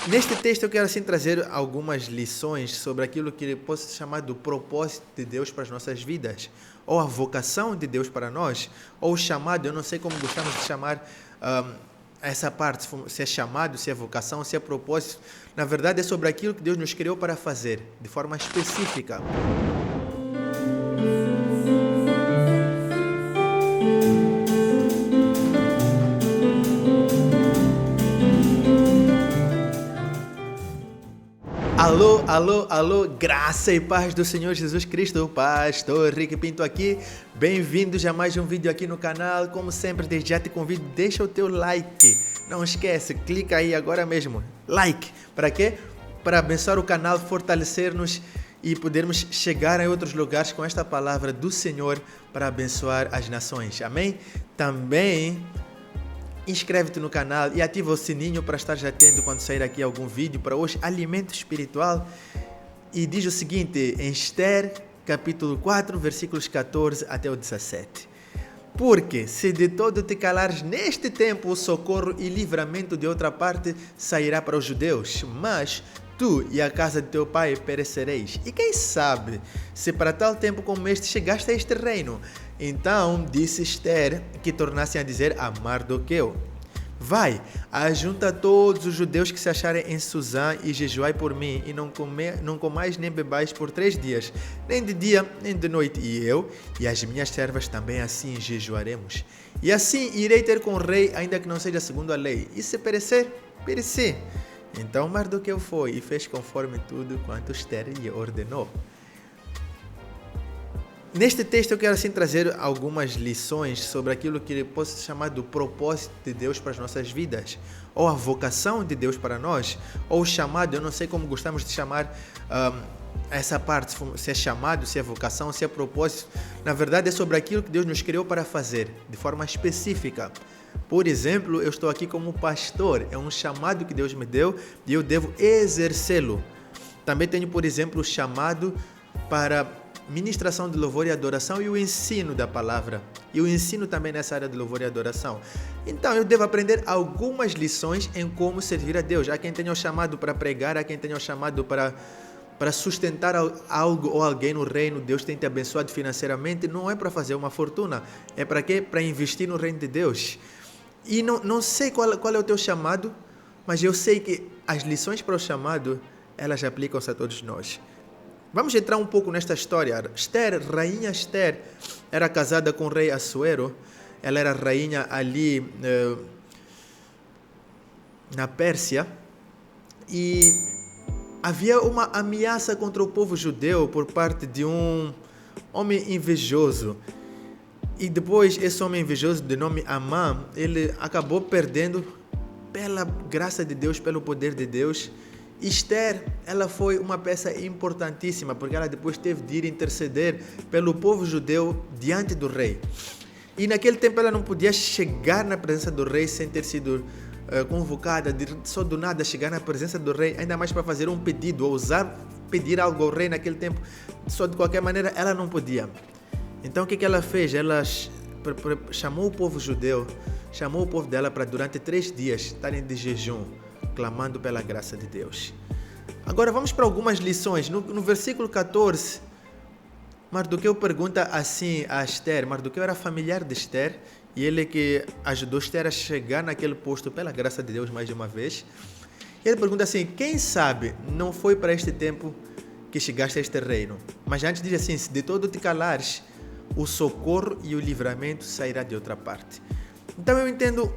Neste texto eu quero assim trazer algumas lições sobre aquilo que posso chamar do propósito de Deus para as nossas vidas, ou a vocação de Deus para nós, ou o chamado, eu não sei como gostamos de chamar essa parte, se é chamado, se é vocação, se é propósito. Na verdade é sobre aquilo que Deus nos criou para fazer, de forma específica. Alô, alô, alô, graça e paz do Senhor Jesus Cristo, Pastor Rick Pinto aqui, bem-vindos a mais um vídeo aqui no canal. Como sempre, desde já te convido, deixa o teu like, não esquece, clica aí agora mesmo, like, para quê? Para abençoar o canal, fortalecer-nos e podermos chegar a outros lugares com esta palavra do Senhor para abençoar as nações, amém? Também inscreve-te no canal e ativa o sininho para estar atento quando sair aqui algum vídeo. Para hoje, alimento espiritual. E diz o seguinte, em Esther, capítulo 4, versículos 14 até o 17. Porque se de todo te calares neste tempo, o socorro e livramento de outra parte sairá para os judeus, mas tu e a casa de teu pai perecereis. E quem sabe, se para tal tempo como este chegaste a este reino. Então disse Esther que tornassem a dizer a Mardoqueu: vai, ajunta todos os judeus que se acharem em Suzã e jejuai por mim, e não comais nem bebais por 3 dias, nem de dia nem de noite, e eu e as minhas servas também assim jejuaremos. E assim irei ter com o rei, ainda que não seja segundo a lei, e se perecer, pereci. Então Mardoqueu foi e fez conforme tudo quanto Esther lhe ordenou. Neste texto eu quero assim trazer algumas lições sobre aquilo que posso chamar do propósito de Deus para as nossas vidas, ou a vocação de Deus para nós, ou o chamado, eu não sei como gostamos de chamar essa parte, se é chamado, se é vocação, se é propósito. Na verdade é sobre aquilo que Deus nos criou para fazer, de forma específica. Por exemplo, eu estou aqui como pastor, é um chamado que Deus me deu e eu devo exercê-lo. Também tenho, por exemplo, o chamado para ministração de louvor e adoração e o ensino da palavra. E o ensino também nessa área de louvor e adoração. Então eu devo aprender algumas lições em como servir a Deus. Há quem tenha o chamado para pregar, há quem tenha o chamado para sustentar algo ou alguém no reino. Deus tem te abençoado financeiramente, não é para fazer uma fortuna. É para quê? Para investir no reino de Deus. E não sei qual é o teu chamado, mas eu sei que as lições para o chamado, elas aplicam-se a todos nós. Vamos entrar um pouco nesta história. Esther, rainha Esther, era casada com o rei Assuero. Ela era rainha ali na Pérsia. E havia uma ameaça contra o povo judeu por parte de um homem invejoso. E depois esse homem invejoso, de nome Amã, ele acabou perdendo pela graça de Deus, pelo poder de Deus. Esther, ela foi uma peça importantíssima, porque ela depois teve de ir interceder pelo povo judeu diante do rei. E naquele tempo ela não podia chegar na presença do rei sem ter sido convocada, só do nada chegar na presença do rei, ainda mais para fazer um pedido, ou ousar pedir algo ao rei naquele tempo, só de qualquer maneira ela não podia. Então o que ela fez? Ela chamou o povo judeu, chamou o povo dela para durante 3 dias estarem de jejum, clamando pela graça de Deus. Agora vamos para algumas lições. No versículo 14, Mardoqueu pergunta assim a Esther. Mardoqueu era familiar de Esther e ele que ajudou Esther a chegar naquele posto pela graça de Deus mais de uma vez. E ele pergunta assim: quem sabe não foi para este tempo que chegaste a este reino? Mas antes diz assim: se de todo te calares, o socorro e o livramento sairá de outra parte. Então eu entendo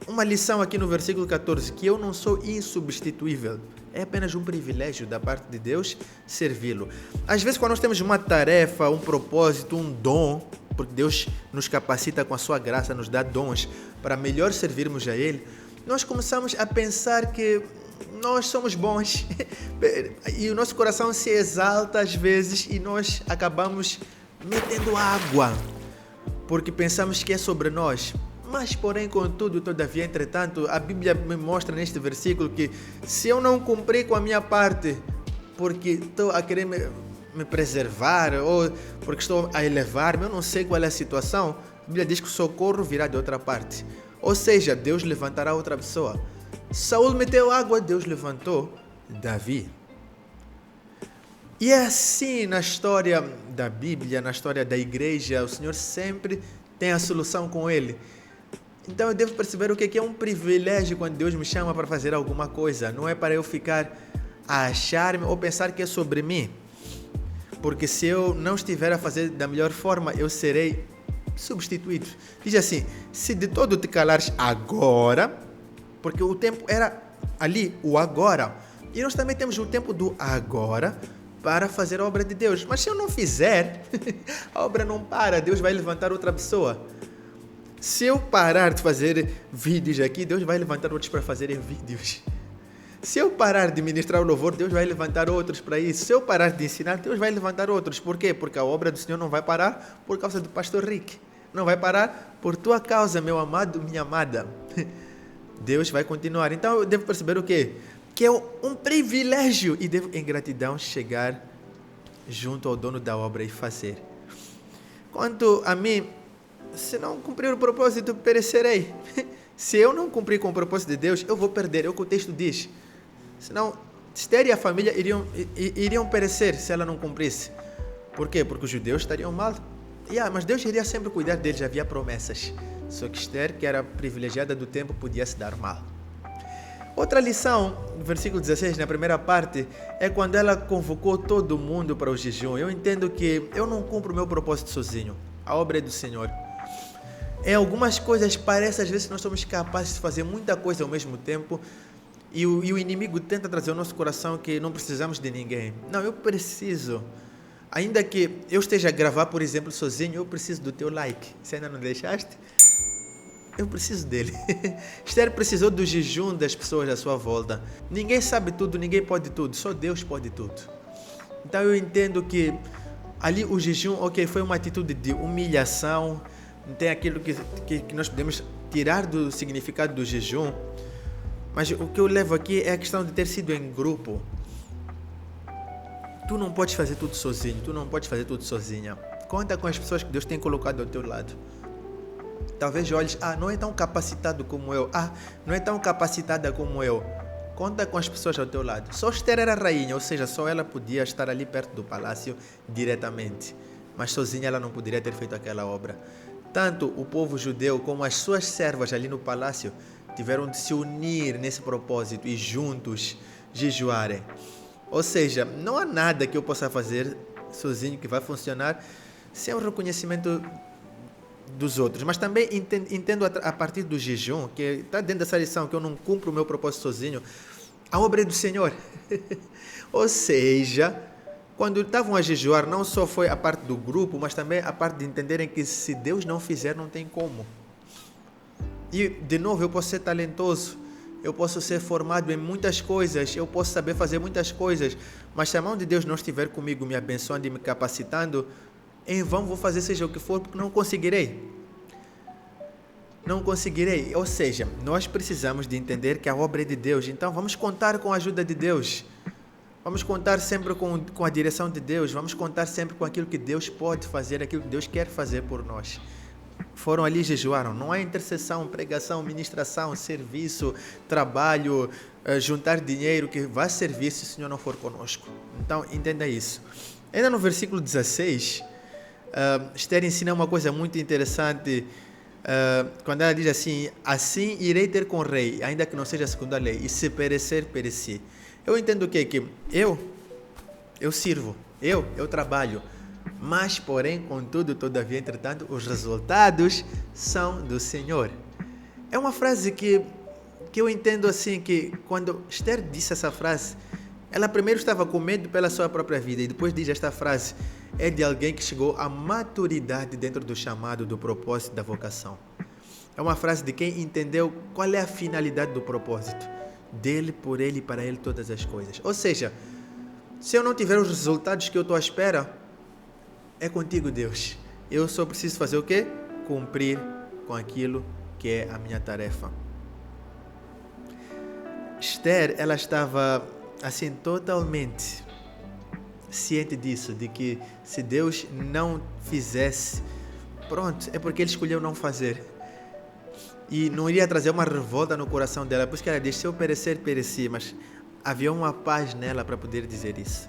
uma lição aqui no versículo 14, que eu não sou insubstituível. É apenas um privilégio da parte de Deus servi-lo. Às vezes quando nós temos uma tarefa, um propósito, um dom, porque Deus nos capacita com a sua graça, nos dá dons para melhor servirmos a Ele, nós começamos a pensar que nós somos bons e o nosso coração se exalta às vezes e nós acabamos metendo água, porque pensamos que é sobre nós. Mas, porém, contudo, todavia, entretanto, a Bíblia me mostra neste versículo que se eu não cumprir com a minha parte, porque estou a querer me preservar ou porque estou a elevar-me, eu não sei qual é a situação, a Bíblia diz que o socorro virá de outra parte. Ou seja, Deus levantará outra pessoa. Saul meteu água, Deus levantou Davi. E é assim na história da Bíblia, na história da igreja, o Senhor sempre tem a solução com ele. Então eu devo perceber o que é um privilégio quando Deus me chama para fazer alguma coisa. Não é para eu ficar a achar-me ou pensar que é sobre mim. Porque se eu não estiver a fazer da melhor forma, eu serei substituído. Diz assim, se de todo te calares agora, porque o tempo era ali, o agora. E nós também temos o tempo do agora para fazer a obra de Deus. Mas se eu não fizer, a obra não para, Deus vai levantar outra pessoa. Se eu parar de fazer vídeos aqui, Deus vai levantar outros para fazerem vídeos. Se eu parar de ministrar o louvor, Deus vai levantar outros para isso. Se eu parar de ensinar, Deus vai levantar outros. Por quê? Porque a obra do Senhor não vai parar por causa do pastor Rick. Não vai parar por tua causa, meu amado, minha amada. Deus vai continuar. Então eu devo perceber o quê? Que é um privilégio e devo, em gratidão, chegar junto ao dono da obra e fazer. Quanto a mim, se não cumprir o propósito, perecerei. Se eu não cumprir com o propósito de Deus, eu vou perder. É o que o texto diz. Senão, Esther e a família iriam perecer se ela não cumprisse. Por quê? Porque os judeus estariam mal. Mas Deus iria sempre cuidar deles, havia promessas. Só que Esther, que era privilegiada do tempo, podia se dar mal. Outra lição, no versículo 16, na primeira parte, é quando ela convocou todo mundo para o jejum. Eu entendo que eu não cumpro o meu propósito sozinho. A obra é do Senhor. Em algumas coisas parece às vezes que nós somos capazes de fazer muita coisa ao mesmo tempo e o inimigo tenta trazer ao nosso coração que não precisamos de ninguém. Não, eu preciso. Ainda que eu esteja a gravar, por exemplo, sozinho, eu preciso do teu like. Se ainda não deixaste, eu preciso dele. Esther precisou do jejum das pessoas à sua volta. Ninguém sabe tudo, ninguém pode tudo, só Deus pode tudo. Então eu entendo que ali o jejum, foi uma atitude de humilhação. Tem aquilo que nós podemos tirar do significado do jejum, mas o que eu levo aqui é a questão de ter sido em grupo. Tu não podes fazer tudo sozinho, tu não podes fazer tudo sozinha. Conta com as pessoas que Deus tem colocado ao teu lado. Talvez olhes, não é tão capacitado como eu, não é tão capacitada como eu. Conta com as pessoas ao teu lado. Só Esther era rainha, ou seja, só ela podia estar ali perto do palácio diretamente, mas sozinha ela não poderia ter feito aquela obra. Tanto o povo judeu como as suas servas ali no palácio tiveram de se unir nesse propósito e juntos jejuarem. Ou seja, não há nada que eu possa fazer sozinho que vai funcionar sem o reconhecimento dos outros. Mas também entendo a partir do jejum, que está dentro dessa lição, que eu não cumpro o meu propósito sozinho, a obra é do Senhor. Ou seja, quando estavam a jejuar, não só foi a parte do grupo, mas também a parte de entenderem que se Deus não fizer, não tem como. E, de novo, eu posso ser talentoso, eu posso ser formado em muitas coisas, eu posso saber fazer muitas coisas, mas se a mão de Deus não estiver comigo, me abençoando e me capacitando, em vão vou fazer seja o que for, porque não conseguirei. Não conseguirei. Ou seja, nós precisamos de entender que a obra é de Deus, então vamos contar com a ajuda de Deus. Vamos contar sempre com a direção de Deus. Vamos contar sempre com aquilo que Deus pode fazer, aquilo que Deus quer fazer por nós. Foram ali e jejuaram. Não há intercessão, pregação, ministração, serviço, trabalho, juntar dinheiro que vai servir se o Senhor não for conosco. Então, entenda isso. Ainda no versículo 16, Esther ensina uma coisa muito interessante. Quando ela diz assim: assim irei ter com o rei, ainda que não seja segundo a lei, e se perecer, pereci. Eu entendo o quê? Que eu sirvo, eu trabalho, mas porém, contudo, todavia, entretanto, os resultados são do Senhor. É uma frase que eu entendo assim, que quando Esther disse essa frase, ela primeiro estava com medo pela sua própria vida, e depois diz esta frase, é de alguém que chegou à maturidade dentro do chamado, do propósito, da vocação. É uma frase de quem entendeu qual é a finalidade do propósito. Dele, por ele e para ele todas as coisas. Ou seja, se eu não tiver os resultados que eu estou à espera, é contigo, Deus. Eu só preciso fazer o quê? Cumprir com aquilo que é a minha tarefa. Esther, ela estava assim totalmente ciente disso, de que se Deus não fizesse, pronto, é porque ele escolheu não fazer. e não iria trazer uma revolta no coração dela. Por isso que ela disse, se eu perecer, pereci, mas havia uma paz nela para poder dizer isso.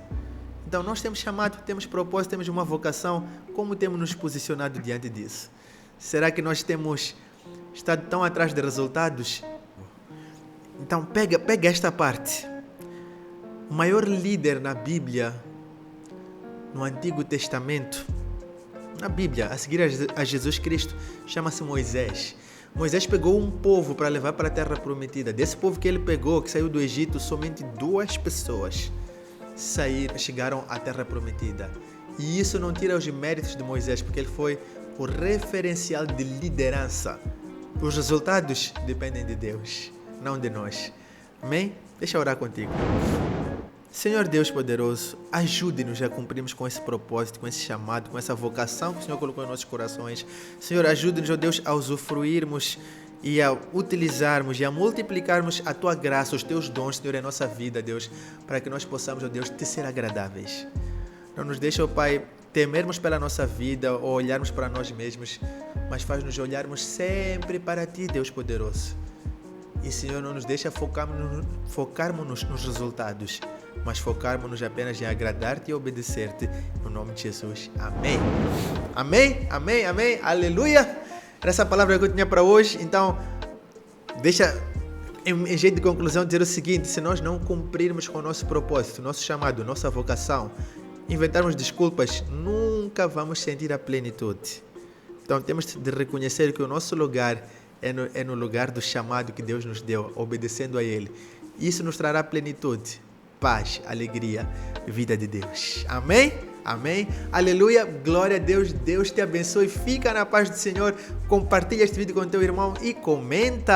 Então nós temos chamado, temos propósito, temos uma vocação, como temos nos posicionado diante disso? Será que nós temos estado tão atrás de resultados? Então pega esta parte. O maior líder na Bíblia, no Antigo Testamento, na Bíblia, a seguir a Jesus Cristo, chama-se Moisés. Moisés pegou um povo para levar para a Terra Prometida. Desse povo que ele pegou, que saiu do Egito, somente 2 pessoas chegaram à Terra Prometida. E isso não tira os méritos de Moisés, porque ele foi o referencial de liderança. Os resultados dependem de Deus, não de nós. Amém? Deixa eu orar contigo. Senhor Deus poderoso, ajude-nos a cumprirmos com esse propósito, com esse chamado, com essa vocação que o Senhor colocou em nossos corações. Senhor, ajude-nos, ó Deus, a usufruirmos e a utilizarmos e a multiplicarmos a Tua graça, os Teus dons, Senhor, em nossa vida, Deus, para que nós possamos, ó Deus, te ser agradáveis. Não nos deixe, ó Pai, temermos pela nossa vida ou olharmos para nós mesmos, mas faz-nos olharmos sempre para Ti, Deus poderoso. E, Senhor, não nos deixa focarmos nos resultados, mas focarmos-nos apenas em agradar-te e obedecer-te. No nome de Jesus. Amém. Amém, amém, amém. Aleluia. Essa palavra que eu tinha para hoje. Então, deixa, em jeito de conclusão, dizer o seguinte. Se nós não cumprirmos com o nosso propósito, nosso chamado, nossa vocação, inventarmos desculpas, nunca vamos sentir a plenitude. Então, temos de reconhecer que o nosso lugar é no lugar do chamado que Deus nos deu, obedecendo a Ele. Isso nos trará plenitude, paz, alegria, vida de Deus. Amém? Amém? Aleluia, glória a Deus, Deus te abençoe, fica na paz do Senhor, compartilha este vídeo com teu irmão e comenta!